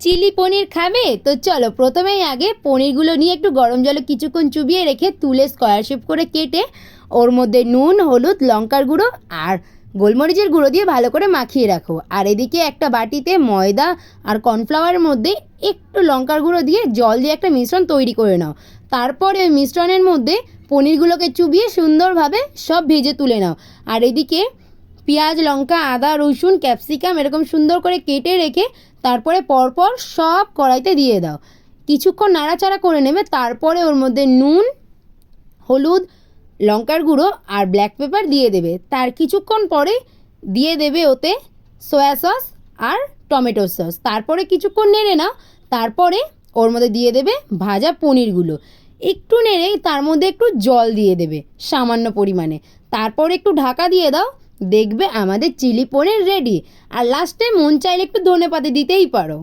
Chilli পনির খাবে? তো চলো প্রথমেই আগে পনিরগুলো নিয়ে একটু গরম জলে কিছুক্ষণ চুবিয়ে রেখে তুলে স্কোয়ার শেপ করে কেটে ওর মধ্যে নুন, হলুদ, লঙ্কার গুঁড়ো আর গোলমরিচের গুঁড়ো দিয়ে ভালো করে মাখিয়ে রাখো। আর এদিকে একটা বাটিতে ময়দা আর কর্নফ্লাওয়ারের মধ্যে একটু লঙ্কার গুঁড়ো দিয়ে জল দিয়ে একটা মিশ্রণ তৈরি করে নাও। তারপরে ওই মিশ্রণের মধ্যে পনিরগুলোকে চুবিয়ে সুন্দরভাবে সব ভেজে তুলে নাও। আর এদিকে পেঁয়াজ, লঙ্কা, আদা, রসুন, ক্যাপসিকাম এরকম সুন্দর করে কেটে রেখে তারপরে পরপর সব কড়াইতে দিয়ে দাও। কিছুক্ষণ নাড়াচাড়া করে নেবে। তারপরে ওর মধ্যে নুন, হলুদ, লঙ্কার গুঁড়ো আর ব্ল্যাক পেপার দিয়ে দেবে। তার কিছুক্ষণ পরে দিয়ে দেবে ওতে সয়া সস আর টমেটো সস। তারপরে কিছুক্ষণ নেড়ে নাও। তারপরে ওর মধ্যে দিয়ে দেবে ভাজা পনিরগুলো। একটু নেড়ে তার মধ্যে একটু জল দিয়ে দেবে সামান্য পরিমাণে। তারপরে একটু ঢাকা দিয়ে দাও। দেখবে আমাদের চিলি পনির রেডি। আর লাস্টে মন চাইলে একটু ধনেপাতা দিতেই পারো।